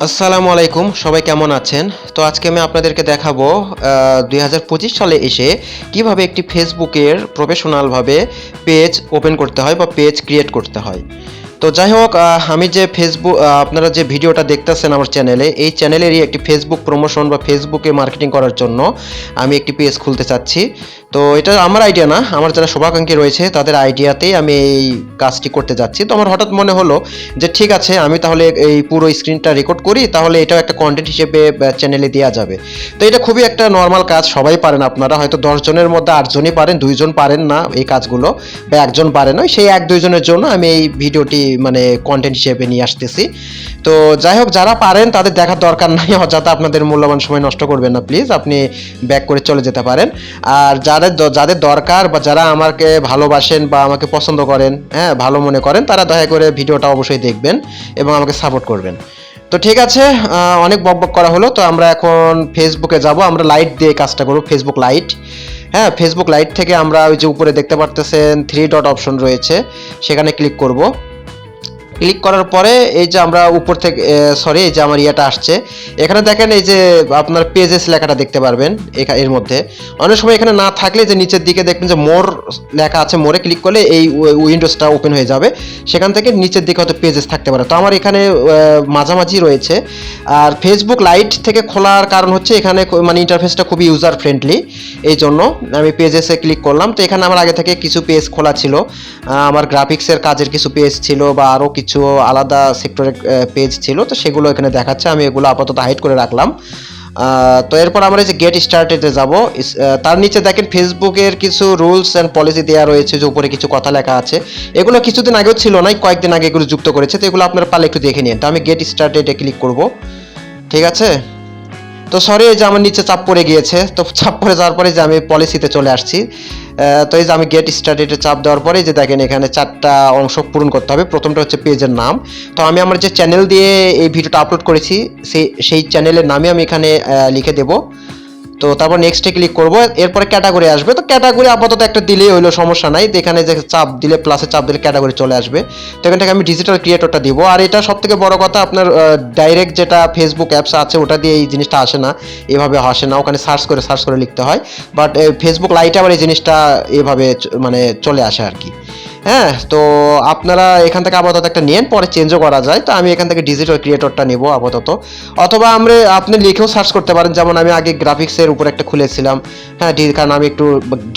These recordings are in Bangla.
আসসালামু আলাইকুম, সবাই কেমন আছেন? তো আজকে আমি আপনাদেরকে দেখাবো ২০২৫ সালে এসে কিভাবে একটি ফেসবুকের প্রফেশনালভাবে পেজ ওপেন করতে হয় বা পেজ ক্রিয়েট করতে হয়। তো যাই হোক, আমি যে ফেসবুক আপনারা যে ভিডিওটা দেখতেছেন আমার চ্যানেলে, এই চ্যানেলেরই একটি ফেসবুক প্রমোশন বা ফেসবুকে মার্কেটিং করার জন্য আমি একটি পেজ খুলতে চাচ্ছি। তো এটা আমার আইডিয়া না, আমার যারা শুভাকাঙ্ক্ষী রয়েছে তাদের আইডিয়াতেই আমি এই কাজটি করতে যাচ্ছি। তো আমার হঠাৎ মনে হলো যে ঠিক আছে, আমি তাহলে এই পুরো স্ক্রিনটা রেকর্ড করি, তাহলে এটাও একটা কন্টেন্ট হিসেবে চ্যানেলে দেওয়া যাবে। তো এটা খুবই একটা নর্মাল কাজ, সবাই পারেন। আপনারা হয়তো 10 জনের মধ্যে 8 জনই পারেন, 2 জন পারেন না এই কাজগুলো, বা একজন পারে না। সেই 1-2 জনের জন্য আমি এই ভিডিওটি মানে কন্টেন্ট হিসেবে নিয়ে আসতেছি। তো যাই হোক, যারা পারেন তাদের দেখার দরকার নাই, অযথা আপনাদের মূল্যবান সময় নষ্ট করবেন না প্লিজ, আপনি ব্যাক করে চলে যেতে পারেন। আর যাদের দরকার বা যারা আমাকে ভালোবাসেন বা আমাকে পছন্দ করেন, হ্যাঁ, ভালো মনে করেন, তারা দয়া করে ভিডিওটা অবশ্যই দেখবেন এবং আমাকে সাপোর্ট করবেন। তো ঠিক আছে, অনেক বকবক করা হলো। তো আমরা এখন ফেসবুকে যাব, আমরা লাইট দিয়ে কাজটা করব, ফেসবুক লাইট। হ্যাঁ, ফেসবুক লাইট থেকে আমরা ওই যে উপরে দেখতে পারতেছেন 3 ডট অপশন রয়েছে, সেখানে ক্লিক করব। ক্লিক করার পরে এই যে আমরা উপর থেকে এই যে আমার ইয়েটা আসছে, এখানে দেখেন এই যে আপনার পেজেস লেখাটা দেখতে পারবেন। এর মধ্যে অনেক সময় এখানে না থাকলে যে নিচের দিকে দেখবেন যে মোর লেখা আছে, মোরে ক্লিক করলে এই উইন্ডোজটা ওপেন হয়ে যাবে। সেখান থেকে নিচের দিকে হয়তো পেজেস থাকতে পারে। তো আমার এখানে মাঝামাঝি রয়েছে। আর ফেসবুক লাইট থেকে খোলার কারণ হচ্ছে এখানে মানে ইন্টারফেসটা খুবই ইউজার ফ্রেন্ডলি, এই জন্য আমি পেজেসে ক্লিক করলাম। তো এখানে আমার আগে থেকে কিছু পেজ খোলা ছিল, আমার গ্রাফিক্সের কাজের কিছু পেজ ছিল বা আরও কিছু আলাদা সেক্টরের পেজ ছিল। তো সেগুলো এখানে দেখাচ্ছে, আমি এগুলো আপাতত হাইড করে রাখলাম। তো এরপর আমরা যে গেট স্টার্টেডে যাব, তার নিচে দেখেন ফেসবুকের কিছু রুলস অ্যান্ড পলিসি দেওয়া রয়েছে, যে উপরে কিছু কথা লেখা আছে। এগুলো কিছুদিন আগেও ছিল না, কয়েকদিন আগে এগুলো যুক্ত করেছে। তো এগুলো আপনারা পারলে একটু দেখে নিন। তো আমি গেট স্টার্টেডে ক্লিক করব। ঠিক আছে, তো সরি, এই যে আমার নিচে চাপ পড়ে গিয়েছে। তো চাপ পড়ে যাওয়ার পরে যে আমি পলিসিতে চলে আসছি। তো এই যে আমি গেট স্টার্টেডে চাপ দেওয়ার পরে যে দেখেন এখানে 4টা অংশ পূরণ করতে হবে। প্রথমটা হচ্ছে পেজের নাম। তো আমি আমার যে চ্যানেল দিয়ে এই ভিডিওটা আপলোড করেছি সেই চ্যানেলের নামে আমি এখানে লিখে দেবো। তো তারপর নেক্সটে ক্লিক করব। এরপরে ক্যাটাগরি আসবে। তো ক্যাটাগরি আপাতত একটা দিলেই হইলো, সমস্যা নাই। এখানে যে চাপ দিলে, প্লাসে চাপ দিলে ক্যাটাগরি চলে আসবে। তো এখান থেকে আমি ডিজিটাল ক্রিয়েটরটা দিব। আর এটা সবথেকে বড় কথা, আপনার ডাইরেক্ট যেটা ফেসবুক অ্যাপস আছে ওটা দিয়ে এই জিনিসটা আসে না, এভাবে আসে না। ওখানে সার্চ করে লিখতে হয়। বাট ফেসবুক লাইটে আবার এই জিনিসটা এভাবে মানে চলে আসে আর কি। হ্যাঁ, তো আপনারা এখান থেকে আপাতত একটা নেন, পরে চেঞ্জও করা যায়। তো আমি এখান থেকে ডিজিটাল ক্রিয়েটরটা নেব আপাতত। অথবা আপনি লিখেও সার্চ করতে পারেন, যেমন আমি আগে গ্রাফিক্সের উপর একটা খুলেছিলাম। হ্যাঁ, কারণ আমি একটু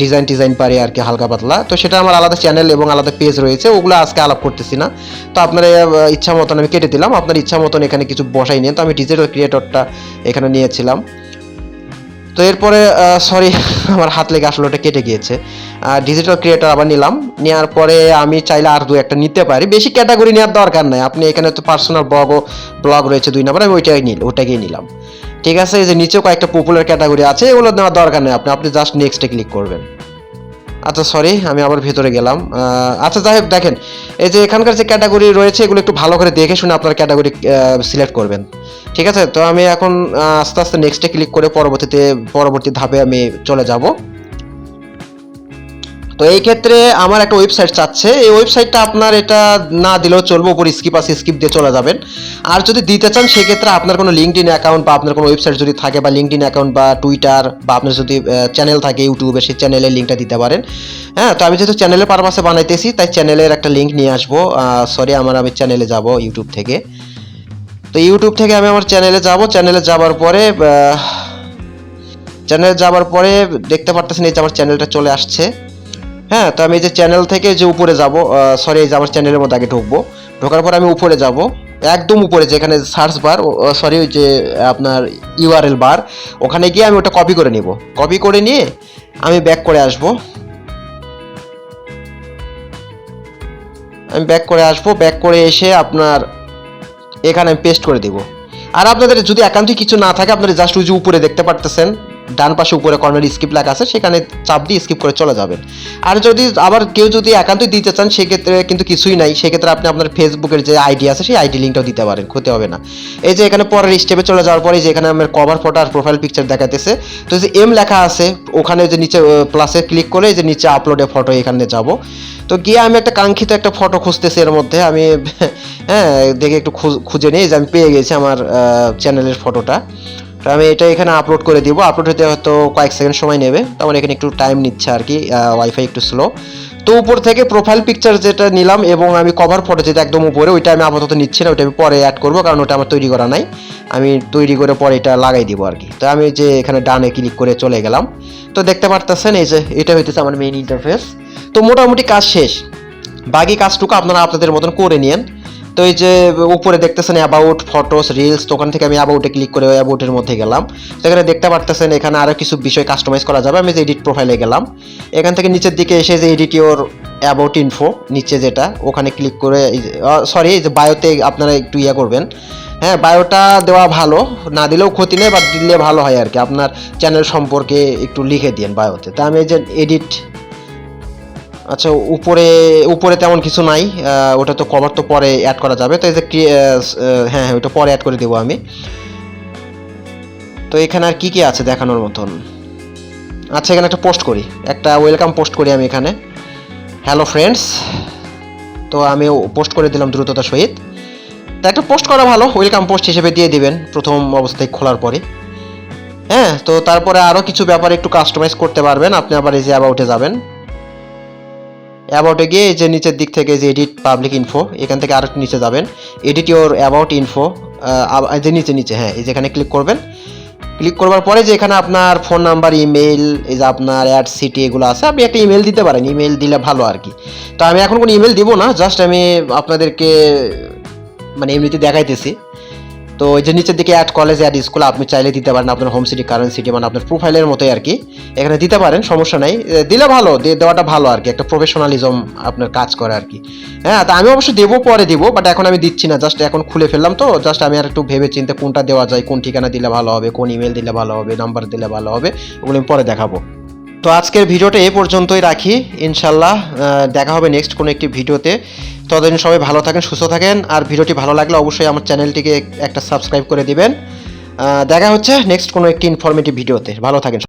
ডিজাইন পারি আর কি, হালকা পাতলা। তো সেটা আমার আলাদা চ্যানেল এবং আলাদা পেজ রয়েছে, ওগুলো আজকে আলাপ করতেছি না। তো আপনার ইচ্ছা মতন আমি কেটে দিলাম, আপনার ইচ্ছা মতন এখানে কিছু বসাই নিন। তো আমি ডিজিটাল ক্রিয়েটরটা এখানে নিয়েছিলাম। তো এরপরে সরি, আমার হাত লেগে আসলে ওটা কেটে গিয়েছে। ডিজিটাল ক্রিয়েটর আবার নিলাম। নেওয়ার পরে আমি চাইলে আর 2-1টা নিতে পারি, বেশি ক্যাটাগরি নেওয়ার দরকার নাই। আপনি এখানে তো পার্সোনাল ব্লগ রয়েছে 2 নম্বর, আমি ওইটাকেই নিলাম। ঠিক আছে, এই যে নিচেও কয়েকটা পপুলার ক্যাটাগরি আছে, এগুলো নেওয়ার দরকার নেই। আপনি জাস্ট নেক্সটে ক্লিক করবেন। আচ্ছা সরি, আমি আবার ভেতরে গেলাম। আচ্ছা যাই হোক, দেখেন এই যে এখানকার যে ক্যাটাগরি রয়েছে, এগুলো একটু ভালো করে দেখে শুনে আপনার ক্যাটাগরি সিলেক্ট করবেন। ঠিক আছে, তো আমি এখন আস্তে আস্তে নেক্সটে ক্লিক করে পরবর্তী ধাপে আমি চলে যাব। তো এই ক্ষেত্রে আমার একটা ওয়েবসাইট চাচ্ছে। এই ওয়েবসাইটটা আপনার এটা না দিলেও চলবে, উপর স্কিপ দিয়ে চলে যাবেন। আর যদি দিতে চান সেক্ষেত্রে আপনার কোনো লিঙ্কডইন অ্যাকাউন্ট বা আপনার কোনো ওয়েবসাইট যদি থাকে, বা লিঙ্কডইন অ্যাকাউন্ট বা টুইটার, বা আপনার যদি চ্যানেল থাকে ইউটিউবে, সেই চ্যানেলের লিঙ্কটা দিতে পারেন। হ্যাঁ, তো আমি যেহেতু চ্যানেলের পারপাসে বানাইতেছি, তাই চ্যানেলের একটা লিঙ্ক নিয়ে আসবো। সরি, আমি চ্যানেলে যাব ইউটিউব থেকে। তো ইউটিউব থেকে আমি আমার চ্যানেলে যাব। চ্যানেলে যাওয়ার পরে দেখতে পারতেছেন এই যে আমার চ্যানেলটা চলে আসছে। হ্যাঁ, তো আমি এই যে চ্যানেল থেকে যে উপরে যাব, সরি, এই যে আমার চ্যানেলের মধ্যে আগে ঢুকবো। ঢোকার পরে আমি উপরে যাব, একদম উপরে যেখানে সার্চ বার, সরি, ওই যে আপনার ইউআরএল বার, ওখানে গিয়ে আমি ওটা কপি করে নিব। কপি করে নিয়ে আমি ব্যাক করে আসবো। ব্যাক করে এসে আপনার এখানে আমি পেস্ট করে দিব। আর আপনাদের যদি একান্তই কিছু না থাকে, আপনারা জাস্ট ওই যে উপরে দেখতে পারতেছেন ডান পাশে উপরে কর্নার স্কিপ লেখা আছে, সেখানে চাপ দিয়ে স্কিপ করে চলে যাবেন। আর যদি আবার কেউ যদি একান্তই দিতে চান সেক্ষেত্রে কিন্তু কিছুই নাই, সেক্ষেত্রে আপনি আপনার ফেসবুকের যে আইডি আছে সেই আইডি লিঙ্কটাও দিতে পারেন, ক্ষতি হবে না। এই যে এখানে পরের স্টেপে চলে যাওয়ার পরে যে এখানে আমার কভার ফটো আর প্রোফাইল পিকচার দেখাতেছে, তো যে এম লেখা আছে ওখানে যে নিচে প্লাসে ক্লিক করে যে নিচে আপলোডে ফটো এখানে যাব। তো গিয়ে আমি একটা কাঙ্ক্ষিত একটা ফটো খুঁজতেছি, এর মধ্যে আমি হ্যাঁ দেখে একটু খুঁজে নিই যে আমি পেয়ে গেছি আমার চ্যানেলের ফটোটা। তো আমি এটা এখানে আপলোড করে দিব, আপলোড হতে হয়তো কয়েক সেকেন্ড সময় নেবে, তেমন এখানে একটু টাইম নিচ্ছে আর কি, ওয়াইফাই একটু স্লো। তো উপর থেকে প্রোফাইল পিকচার যেটা নিলাম এবং আমি কভার ফটো যেটা একদম উপরে, ওইটা আমি আপাতত নিচ্ছি না, ওইটা আমি পরে অ্যাড করবো, কারণ ওটা আমার তৈরি করা নাই, আমি তৈরি করে পরে এটা লাগাই দিব আর কি। তো আমি যে এখানে ডানে ক্লিক করে চলে গেলাম, তো দেখতে পারতেছেন এই যে এটা হইতেছে আমার মেইন ইন্টারফেস। তো মোটামুটি কাজ শেষ, বাকি কাজটুকু আপনারা আপনাদের মতন করে নিন। তো এই যে উপরে দেখতেছেন অ্যাবাউট ফটোস রিলস, তো ওখান থেকে আমি অ্যাবাউটে ক্লিক করে অ্যাবাউটের মধ্যে গেলাম। তো এখানে দেখতে পারতেছেন এখানে আরও কিছু বিষয় কাস্টমাইজ করা যাবে, আমি যে এডিট প্রোফাইলে গেলাম, এখান থেকে নিচের দিকে এসে যে এডিট ইওর অ্যাবাউট ইনফো নিচে যেটা, ওখানে ক্লিক করে সরি এই যে বায়োতে আপনারা একটু ইয়ে করবেন, হ্যাঁ বায়োটা দেওয়া ভালো, না দিলেও ক্ষতি নেই, বাট দিলে ভালো হয় আর কি, আপনার চ্যানেল সম্পর্কে একটু লিখে দিন বায়োতে। তো আমি এই যে এডিট, আচ্ছা উপরে উপরে তেমন কিছু নাই, ওটা তো কভার তো পরে অ্যাড করা যাবে, তো এই যে হ্যাঁ ওটা পরে অ্যাড করে দেবো আমি। তো এখানে আর কি কি আছে দেখানোর মতন, আচ্ছা এখানে একটা পোস্ট করি, একটা ওয়েলকাম পোস্ট করি আমি এখানে, হ্যালো ফ্রেন্ডস। তো আমি পোস্ট করে দিলাম দ্রুততার সহিত। তা একটা পোস্ট করা ভালো, ওয়েলকাম পোস্ট হিসেবে দিয়ে দিবেন প্রথম অবস্থায় খোলার পরে। হ্যাঁ তো তারপরে আরও কিছু ব্যাপারে একটু কাস্টমাইজ করতে পারবেন আপনি, আবার এই যে অ্যাবাউটে যাবেন, অ্যাবাউটে গিয়ে এই যে নিচের দিক থেকে যে এডিট পাবলিক ইনফো, এখান থেকে আরেকটু নিচে যাবেন, এডিট ইওর অ্যাবাউট ইনফো, যে নিচে নিচে হ্যাঁ এই যে এখানে ক্লিক করবেন। ক্লিক করবার পরে যে এখানে আপনার ফোন নাম্বার, ইমেল, এই যে আপনার অ্যাড সিটি এগুলো আছে, আপনি একটা ইমেল দিতে পারেন, ইমেল দিলে ভালো আর কি। তো আমি এখন কোনো ইমেল দিব না, জাস্ট আমি আপনাদেরকে মানে এমনিতে দেখাইতেছি। তো এই যে নিচের দিকে অ্যাড কলেজ, অ্যাড স্কুল, আপনি চাইলে দিতে পারেন আপনার হোম সিটি, কারেন্ট সিটি, মানে আপনার প্রোফাইলের মতোই আর কি, এখানে দিতে পারেন, সমস্যা নাই, দিলে ভালো, দেওয়াটা ভালো আর কি, একটা প্রফেশনালিজম আপনার কাজ করে আর কি। হ্যাঁ তা আমি অবশ্যই দেবো, পরে দিব, বাট এখন আমি দিচ্ছি না, জাস্ট এখন খুলে ফেললাম, তো জাস্ট আমি আর একটু ভেবে চিন্তে কোনটা দেওয়া যায়, কোন ঠিকানা দিলে ভালো হবে, কোন ইমেল দিলে ভালো হবে, নাম্বার দিলে ভালো হবে, ওগুলো আমি পরে দেখাবো। তো আজকের ভিডিওটা এই পর্যন্তই রাখি, ইনশাল্লাহ দেখা হবে নেক্সট কোনো একটি ভিডিওতে। ততদিন সবাই ভালো থাকেন, সুস্থ থাকেন, আর ভিডিওটি ভালো লাগলে অবশ্যই আমার চ্যানেলটিকে একটা সাবস্ক্রাইব করে দিবেন। দেখা হচ্ছে নেক্সট কোনো একটি ইনফরমেটিভ ভিডিওতে, ভালো থাকেন।